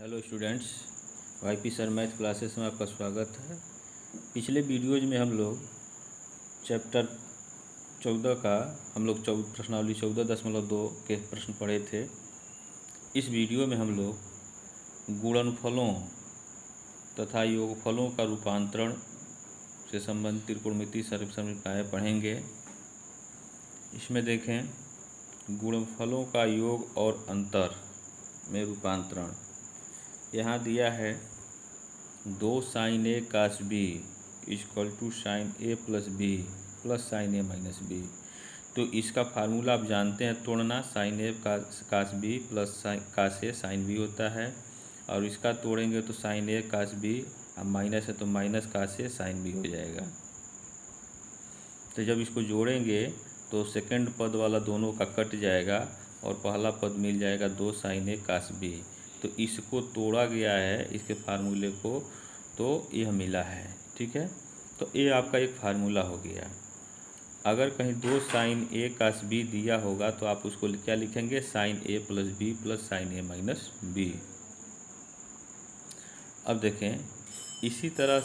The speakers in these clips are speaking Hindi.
Hello students, YP sir math classes में आपका स्वागत है। पिछले वीडियोज में हम लोग चैप्टर 14 का प्रश्नावली 14.2 के प्रश्न पढ़े थे। इस वीडियो में हम लोग गुणनफलों तथा योगफलों का रूपांतरण से संबंधित त्रिकोणमितीय समीकरण पढ़ेंगे। इसमें देखें, गुणनफलों का योग और अंतर में रूपांतरण यहाँ दिया है 2 sin a cos b equal to sine a plus B plus sine a minus B. तो इसका फार्मूला आप जानते हैं, तोड़ना sine a cos b plus cos a sine b होता है, और इसका तोड़ेंगे तो साइन a कास b, अब माइनस है तो minus cos a sine b हो जाएगा। तो जब इसको जोड़ेंगे तो सेकंड पद वाला दोनों का कट जाएगा और पहला पद मिल जाएगा 2 sin a कास b। तो इसको तोड़ा गया है, इसके फार्मूले को, तो यह मिला है। ठीक है, तो ये आपका एक फार्मूला हो गया। अगर कहीं 2 sin a कास b दिया होगा तो आप उसको क्या लिखेंगे, sine a plus B plus sine a minus B. अब देखें, इसी तरह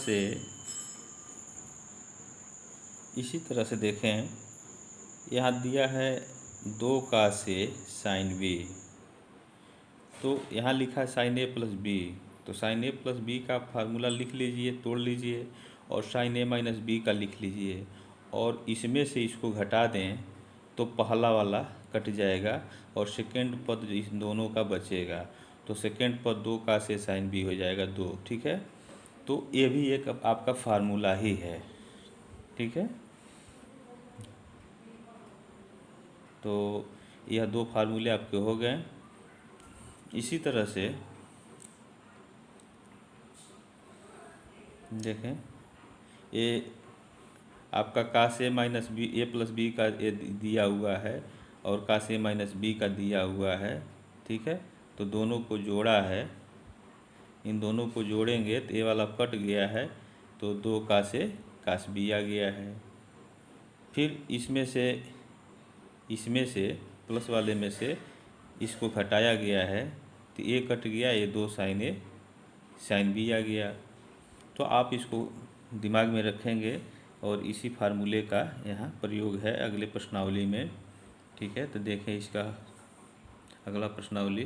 से देखें, यहाँ दिया है 2 कास a साइन b, तो यहाँ लिखा है साइन a प्लस बी। तो साइन a प्लस बी का फार्मूला लिख लीजिए, तोड़ लीजिए, और साइन a माइनस बी का लिख लीजिए, और इसमें से इसको घटा दें तो पहला वाला कट जाएगा और सेकेंड पद इस दोनों का बचेगा। तो सेकेंड पद 2 का से साइन बी हो जाएगा 2। ठीक है, तो ये भी एक आपका फार्मूला ही है। ठीक है, तो यह 2 फार्मूले आपके हो गए। इसी तरह से देखें, ये आपका कास ए माइनस बी, ए प्लस बी का ए दिया हुआ है और कास ए माइनस बी का दिया हुआ है। ठीक है, तो दोनों को जोड़ा है, इन दोनों को जोड़ेंगे तो ए वाला कट गया है, तो 2 कास ए कास बी आ गया है। फिर इसमें से प्लस वाले में से इसको घटाया गया है, तो ए कट गया, ये 2 साइन ए साइन बी आ गया। तो आप इसको दिमाग में रखेंगे और इसी फार्मूले का यहाँ प्रयोग है अगले प्रश्नावली में। ठीक है, तो देखें इसका अगला प्रश्नावली।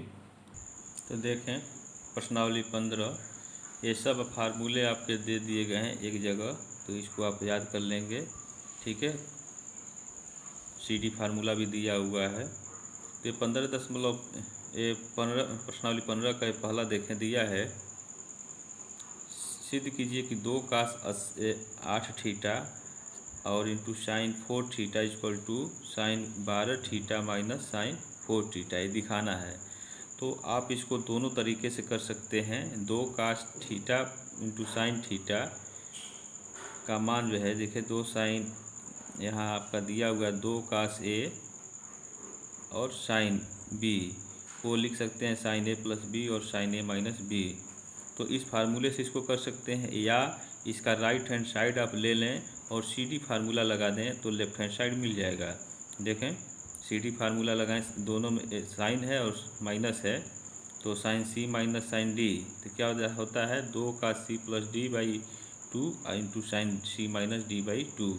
तो देखें प्रश्नावली 15, ये सब फार्मूले आपके दे दिए गए हैं एक जगह, तो इसको आप याद कर लेंगे। ठीक है, CD फार्मूला भी दिया हुआ है। तो ये 15 प्रश्नावली 15 का पहला देखें, दिया है सिद्ध कीजिए कि 2 कास 8 थीटा और into sine 4 theta equal to sine 12 theta minus sine 4 theta, ये दिखाना है। तो आप इसको दोनों तरीके से कर सकते हैं। 2 cos theta into sine theta का मान जो है, देखिए 2 साइन, यहाँ आपका दिया हुआ है 2 कास ए और साइन बी, को लिख सकते हैं साइन ए प्लस बी और साइन ए माइनस बी। तो इस फार्मूले से इसको कर सकते हैं, या इसका राइट हैंड साइड आप ले लें और CD फार्मूला लगा दें तो लेफ्ट हैंड साइड मिल जाएगा। देखें, CD फार्मूला लगाएं, दोनों में साइन है और माइनस है, तो sine C minus sine D, तो क्या होता है 2 का C plus D by 2 into sine C minus D by 2।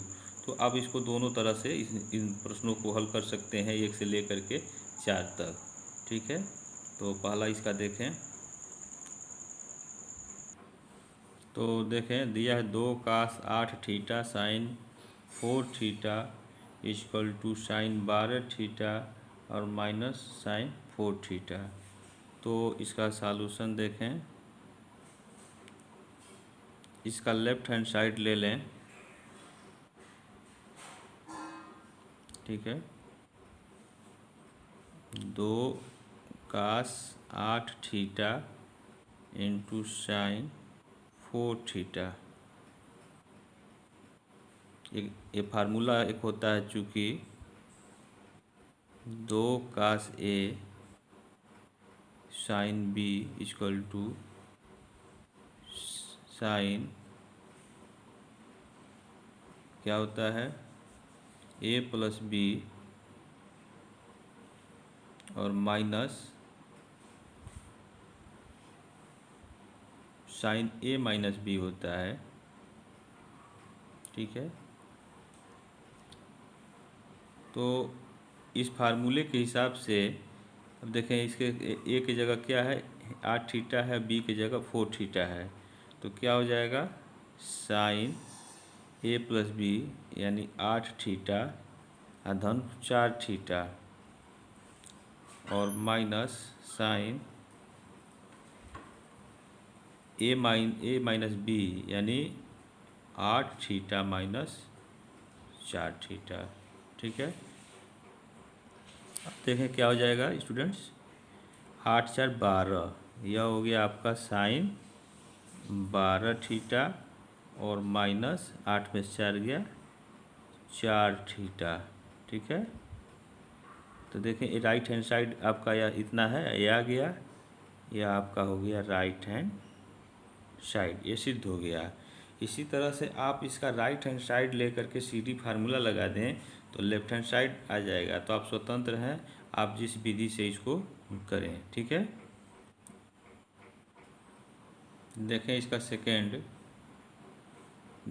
तो आप इसको दोनों तरह से इन प्रश्नों को हल कर सकते हैं, 1 से लेकर के 4 तक। ठीक है, तो पहला इसका देखें, तो देखें दिया है 2 cos 8 theta sine 4 theta equal to sine 12 theta और माइनस साइन 4 थीटा। तो इसका सॉल्यूशन देखें, इसका लेफ्ट हैंड साइड ले लें। ठीक है, 2 cos 8 theta into sine 4 theta, ये फार्मूला एक होता है, चूँकि 2 cos A sine B equal to sine, क्या होता है, ए प्लस बी और minus sine A minus B होता है। ठीक है, तो इस फार्मूले के हिसाब से अब देखें, इसके ए की जगह क्या है, 8 थीटा है, बी की जगह 4 थीटा है, तो क्या हो जाएगा, साइन ए प्लस बी यानी 8 थीटा धन 4 थीटा और minus sine A minus B यानी 8 थीटा माइनस 4 थीटा। ठीक है, अब देखें क्या हो जाएगा स्टूडेंट्स, 8 4 12, यह हो गया आपका साइन 12 थीटा और माइनस 8 में से 4 गया 4 थीटा। ठीक है, तो देखें राइट हैंड साइड आपका यह इतना है, यह आ गया, यह आपका हो गया राइट हैंड साइड, ये सिद्ध हो गया। इसी तरह से आप इसका राइट हैंड साइड लेकर के सीधी फार्मूला लगा दें तो लेफ्ट हैंड साइड आ जाएगा। तो आप स्वतंत्र हैं, आप जिस विधि से इसको करें। ठीक है, देखें इसका सेकेंड,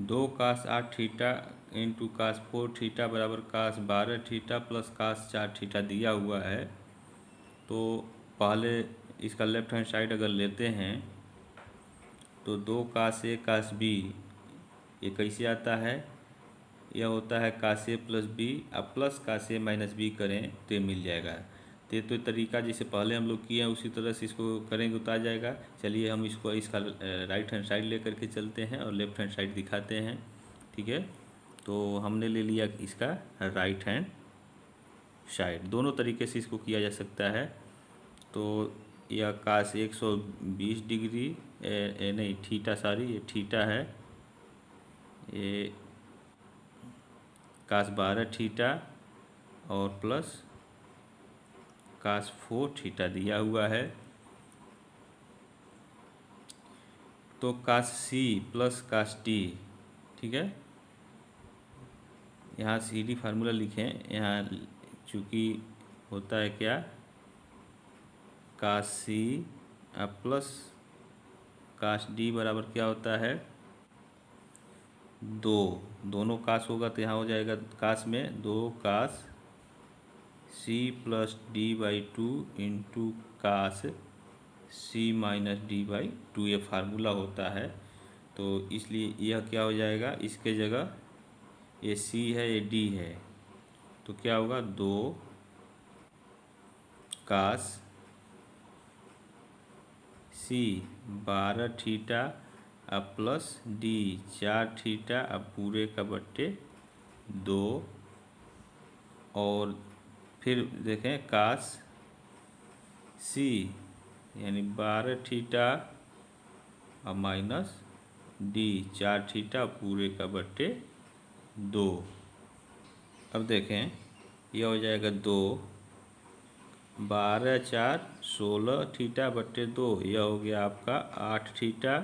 2 कास 8 थीटा इंटू कास 4 थीटा बराबर कास 12 थीटा प्लस कास 4 थीटा दिया हुआ है। तो पहले इसका लेफ्ट हैंड साइड अगर लेते हैं तो 2 कास ए कास बी, ये कैसे आता है, यह होता है कास ए प्लस बी, अब प्लस कास ए माइनस बी करें तो ये मिल जाएगा। तो तरीका जैसे पहले हम लोग किए हैं उसी तरह से इसको करेंगे तो आ जाएगा। चलिए हम इसको इसका राइट हैंड साइड लेकर के चलते हैं और लेफ्ट हैंड साइड दिखाते हैं। ठीक है, तो हमने ले लिया इसका राइट हैंड साइड, दोनों तरीके से इसको किया जा सकता है। तो यह कास 120 डिग्री नहीं थीटा, सॉरी ये थीटा है, ये कास 12 थीटा और प्लस कास 4 थीटा दिया हुआ है। तो कास सी प्लस कास टी, ठीक है, यहाँ सी डी फार्मूला लिखें, यहाँ चूँकि होता है क्या, कास सी प्लस कास डी बराबर क्या होता है, 2, दोनों कास होगा तो यहाँ हो जाएगा कास में 2 cos C plus D by 2 into cos C minus D by 2, ये फार्मूला होता है। तो इसलिए यह क्या हो जाएगा, इसके जगह ये सी है ये डी है, तो क्या होगा 2 कास सी 12 थीटा अब प्लस डी 4 थीटा अब पूरे का बट्टे 2, और फिर देखें कास सी यानी 12 थीटा और माइनस डी 4 थीटा पूरे का बट्टे 2। अब देखें यह हो जाएगा 2, 12 4 16 थीटा बट्टे 2, यह हो गया आपका 8 थीटा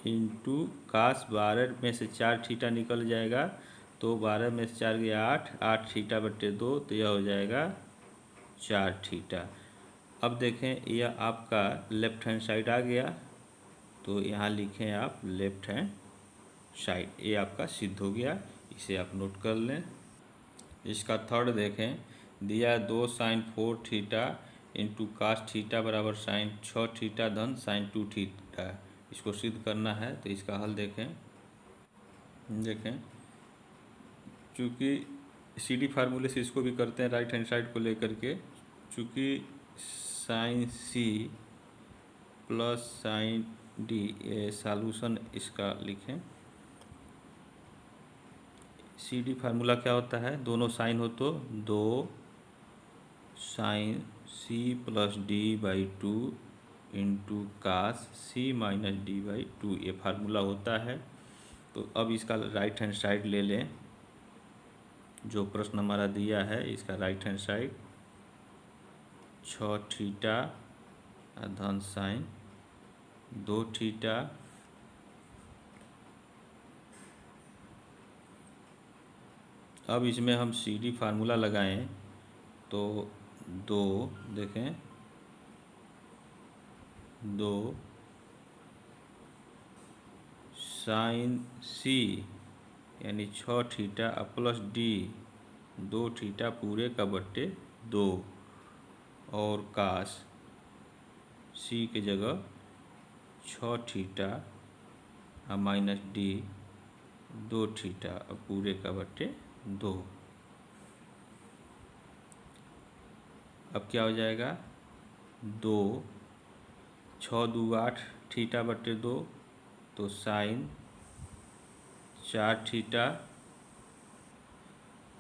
इंटू कास 12 में से 4 थीटा निकल जाएगा, तो 12 में से 4 गया 8, 8 थीटा बट्टे 2, तो यह हो जाएगा 4 थीटा। अब देखें यह आपका लेफ्ट हैंड साइड आ गया, तो यहाँ लिखें आप लेफ्ट हैंड साइड, ये आपका सिद्ध हो गया, इसे आप नोट कर लें। इसका थर्ड देखें, दिया 2 sine 4 theta into cos theta बराबर साइन 6 थीटा धन साइन 2 थीटा, इसको सिद्ध करना है। तो इसका हल देखें, चूँकि सी डी फार्मूले से इसको भी करते हैं राइट हैंड साइड को लेकर के, चूँकि sine C plus sine D, ये सॉल्यूशन इसका लिखें। सी डी फार्मूला क्या होता है, दोनों साइन हो तो 2 sine C plus D by 2 into cos C minus D by 2, ये फार्मूला होता है। तो अब इसका राइट हैंड साइड ले लें, जो प्रश्न हमारा दिया है इसका राइट हैंड साइड 6 थीटा धन साइन 2 थीटा अब इसमें हम सी डी फार्मूला लगाएं तो 2 देखें 2 साइन सी यानी 6 थीटा प्लस डी 2 थीटा पूरे का बट्टे 2 और कास सी के जगह 6 थीटा माइनस डी 2 थीटा पूरे का बट्टे 2। अब क्या हो जाएगा 2 6 2 8 थीटा बट्टे 2 तो साइन 4 थीटा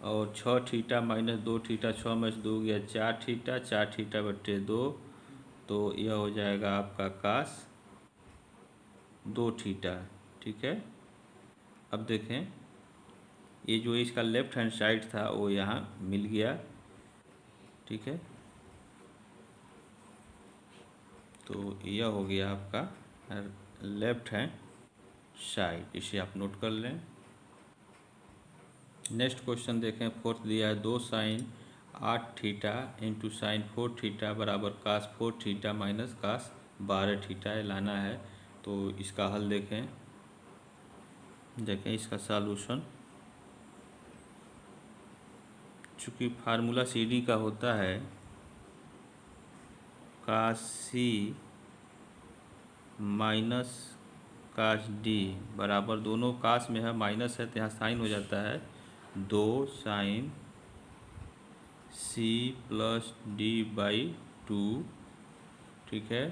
और 6 थीटा माइनस 2 थीटा 6 में से 2 गया 4 थीटा बट्टे 2 तो यह हो जाएगा आपका कास 2 थीटा। ठीक है। अब देखें ये जो इसका लेफ्ट हैंड साइड था वो यहाँ मिल गया। ठीक है। तो यह हो गया आपका लेफ्ट हैंड साइड, इसे आप नोट कर लें। नेक्स्ट क्वेश्चन देखें। फोर्थ दिया है 2 sine 8 theta into sine 4 theta बराबर cos 4 theta minus cos 12 theta लाना है। तो इसका हल देखें इसका सॉल्यूशन। चूँकि फार्मूला सी डी का होता है कास सी माइनस कास डी बराबर, दोनों कास में है माइनस है तो यहाँ साइन हो जाता है 2 sine C plus D by 2। ठीक है।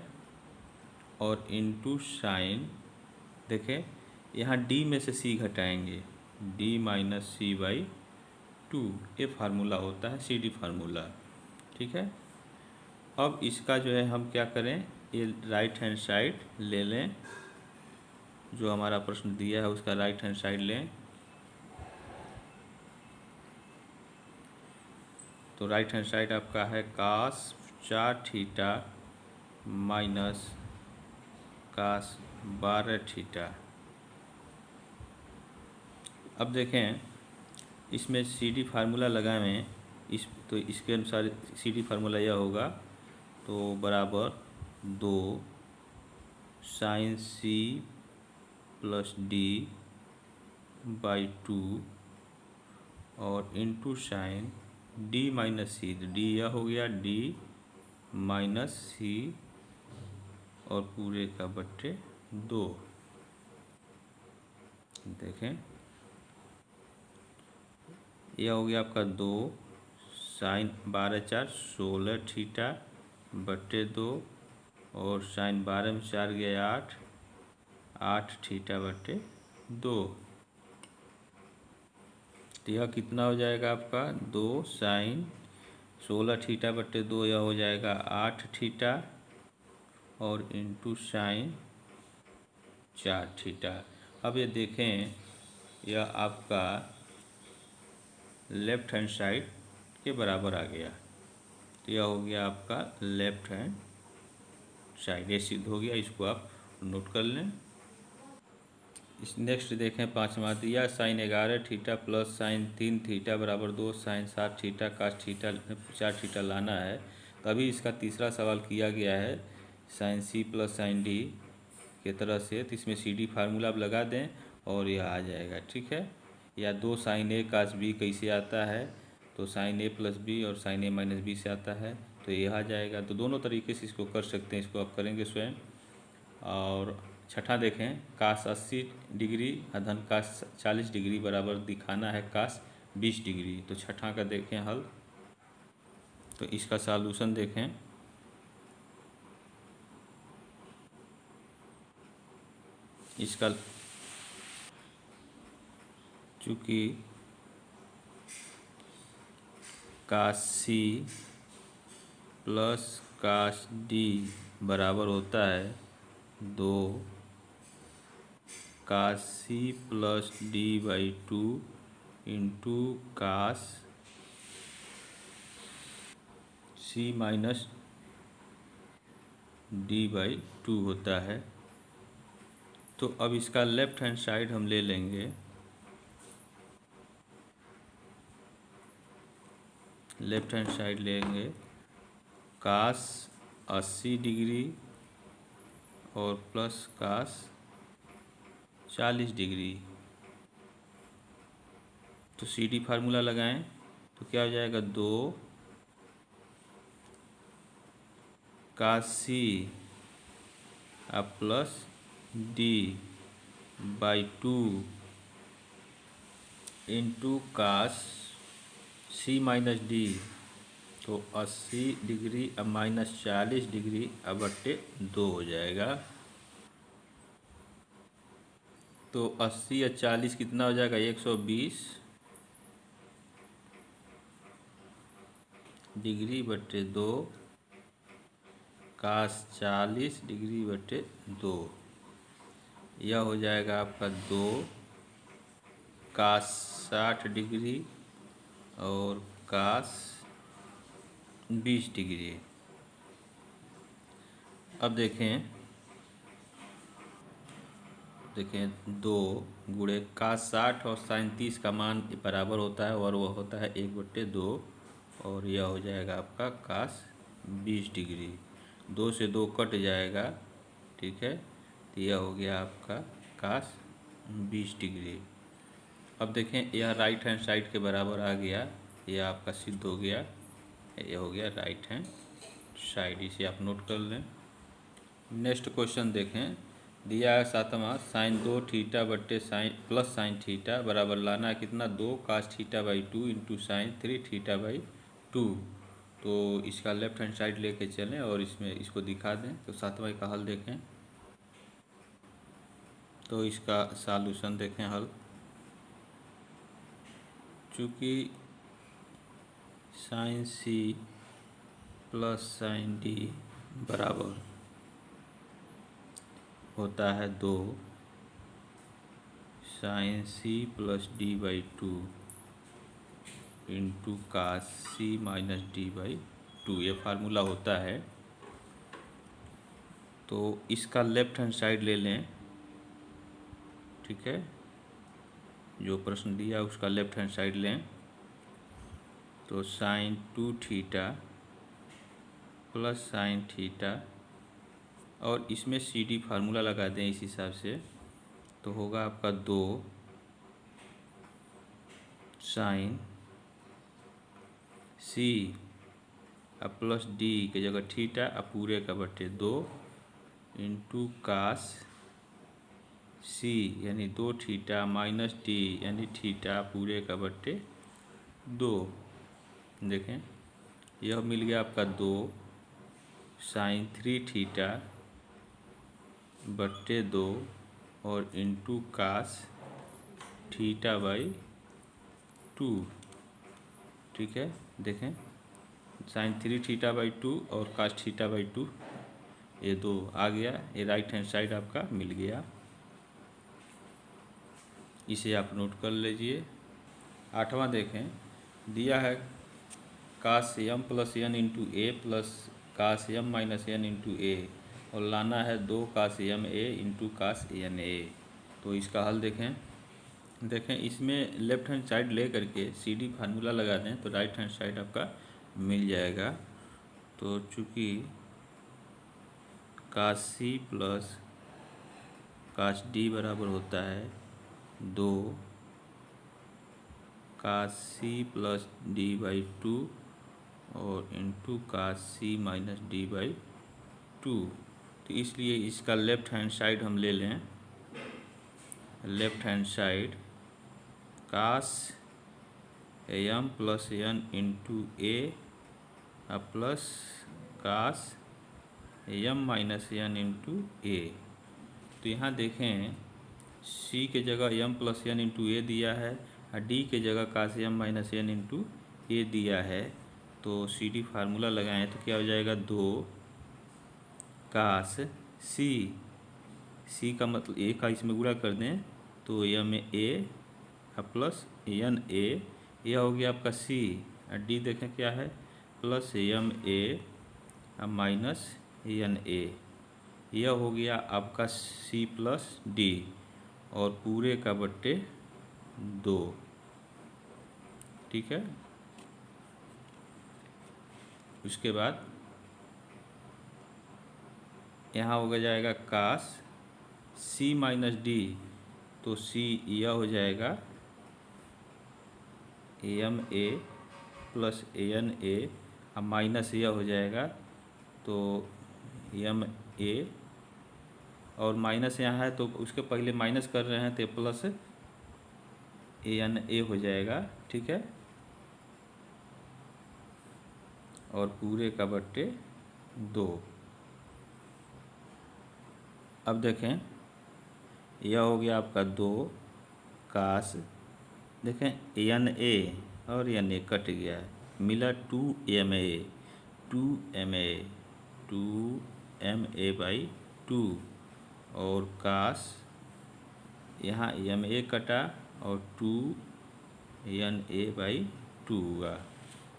और इनटू साइन देखें यहाँ डी में से सी घटाएंगे डी माइनस सी बाई 2, ये फार्मूला होता है सी डी फार्मूला। ठीक है। अब इसका जो है हम क्या करें, ये राइट हैंड साइड ले लें, जो हमारा प्रश्न दिया है उसका राइट हैंड साइड लें। तो राइट हैंड साइड आपका है कास 4 थीटा माइनस कास 12 थीटा। अब देखें इसमें सी डी फार्मूला लगाएं तो इसके अनुसार सी डी फार्मूला यह होगा तो बराबर 2 sine C plus D by 2 और into sine D minus C, D यह हो गया डी माइनस सी और पूरे का बट्टे 2। देखें यह हो गया आपका 2 साइन 12 4 16 थीटा बट्टे 2 और साइन 12 में 4 गया 8 थीटा बट्टे 2। तो यह कितना हो जाएगा आपका 2 साइन 16 थीटा बट्टे 2, यह हो जाएगा 8 थीटा और इनटू साइन 4 थीटा। अब ये देखें यह आपका लेफ्ट हैंड साइड के बराबर आ गया। तो यह हो गया आपका लेफ्ट हैंड साइड, ये सिद्ध हो गया। इसको आप नोट कर लें। इस नेक्स्ट देखें 5वां दिया sine 11 theta plus sine 3 theta बराबर 2 sine 7 theta cos theta 4 theta लाना है। तभी इसका तीसरा सवाल किया गया है sine C plus sine D के तरह से। तो इसमें सी डी फार्मूला आप लगा दें और यह आ जाएगा। ठीक है। या 2 साइन ए कास बी कैसे आता है, तो साइन ए प्लस बी और साइन ए माइनस बी से आता है, तो यह आ जाएगा। तो दोनों तरीके से इसको कर सकते हैं, इसको आप करेंगे स्वयं। और छठा देखें कास 80 डिग्री धन कास 40 डिग्री बराबर दिखाना है कास 20 डिग्री। तो छठा का देखें हल। तो इसका सॉल्यूशन देखें। इसका चूँकि कास सी प्लस कास डी बराबर होता है 2 cos C plus D by 2 into cos C minus D by 2 होता है। तो अब इसका लेफ्ट हैंड साइड हम ले लेंगे। लेफ्ट हैंड साइड लेंगे कास 80 डिग्री और प्लस कास 40 डिग्री। तो सी डी फार्मूला लगाएं तो क्या हो जाएगा, 2 cos C plus D by 2 into cos C minus D. तो 80 डिग्री अब माइनस 40 डिग्री अब बट्टे 2 हो जाएगा। तो 80 या 40 कितना हो जाएगा, 120 डिग्री बट्टे 2 कास 40 डिग्री बटे 2। यह हो जाएगा आपका 2 कास 60 डिग्री और कास 20 डिग्री। अब देखें 2 गुणे कास 60 और साइन 30 का मान बराबर होता है और वह होता है 1/2 और यह हो जाएगा आपका कास 20 डिग्री। 2 से 2 कट जाएगा, ठीक है। तो यह हो गया आपका कास 20 डिग्री। अब देखें यह राइट हैंड साइड के बराबर आ गया, यह आपका सिद्ध हो गया, यह हो गया राइट हैंड साइड। इसे आप नोट कर लें। नेक्स्ट क्वेश्चन देखें, दिया है 7वां, साइन 2 थीटा बट्टे साइन प्लस साइन थीटा बराबर लाना है कितना, 2 cos theta by 2 into sine 3 theta by 2। तो इसका लेफ्ट हैंड साइड लेके चलें और इसमें इसको दिखा दें। तो 7वां का हल देखें, तो इसका सॉल्यूशन देखें हल। चूँकि sine C plus sine D बराबर होता है 2 sine C plus D by 2 into cos C minus D by 2, ये फार्मूला होता है। तो इसका लेफ्ट हैंड साइड ले लें, ठीक है। जो प्रश्न दिया उसका लेफ्ट हैंड साइड लें। तो sine 2 theta plus sine theta और इसमें सी डी फार्मूला लगा दें इस हिसाब से। तो होगा आपका 2 साइन सी अब प्लस डी के जगह थीटा अब पूरे का बटे 2 इंटू कास सी यानी 2 थीटा माइनस डी यानी थीटा पूरे का बटे 2। देखें यह मिल गया आपका 2 साइन 3 थीटा बट्टे 2 और इंटू कास थीटा बाई 2, ठीक है। देखें साइन 3 थीटा बाई 2 और कास थीटा बाई 2, ये 2 आ गया, ये राइट हैंड साइड आपका मिल गया। इसे आप नोट कर लीजिए। 8वां देखें, दिया है cos M plus N into A plus cos M minus N into A और लाना है 2 cos M A into cos N A. तो इसका हल देखें इसमें लेफ्ट हैंड साइड ले करके सी डी फार्मूला लगा दें तो राइट हैंड साइड आपका मिल जाएगा। तो चूँकि कास सी प्लस कास डी बराबर होता है 2 cos C plus D by 2 और into cos C minus D by 2। तो इसलिए इसका लेफ्ट हैंड साइड हम ले लें। Left hand side cos M plus N into A plus cos M minus N into A. तो यहाँ देखें सी के जगह M plus N into A दिया है और डी के जगह cos M minus N into A दिया है। तो सी डी फार्मूला लगाएं तो क्या हो जाएगा, 2 कास सी का मतलब ए का इसमें गुणा कर दें तो M A plus N A, यह हो गया आपका सी और डी देखें क्या है plus M A minus N A, यह हो गया आपका सी प्लस डी और पूरे का बट्टे 2, ठीक है। उसके बाद यहाँ हो जाएगा कास सी माइनस डी तो सी यह हो जाएगा M A plus N A, अब माइनस यह हो जाएगा तो एम ए, और माइनस यहाँ है तो उसके पहले माइनस कर रहे हैं तो प्लस एन ए हो जाएगा, ठीक है, और पूरे का बट्टे 2। अब देखें यह हो गया आपका 2 काश, देखें एन ए और एन ए कट गया है, मिला 2 M A, 2 M A, 2 M A by 2, और काश यहाँ एम ए कटा और 2 एन ए बाई 2 हुआ,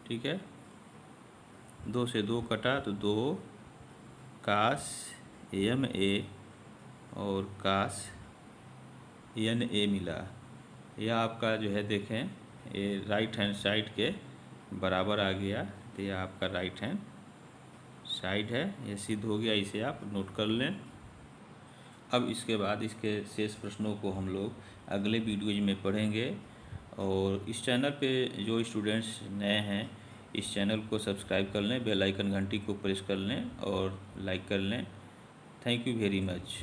ठीक है। 2 से 2 कटा तो 2 काश एम ए और काश एन ए मिला। यह आपका जो है देखें ये राइट हैंड साइड के बराबर आ गया, तो यह आपका राइट हैंड साइड है, ये सिद्ध हो गया, इसे आप नोट कर लें। अब इसके बाद इसके शेष प्रश्नों को हम लोग अगले वीडियोज में पढ़ेंगे, और इस चैनल पे जो स्टूडेंट्स नए हैं इस चैनल को सब्सक्राइब कर लें, बेल आइकन घंटी को प्रेस कर लें और लाइक कर लें। Thank you very much.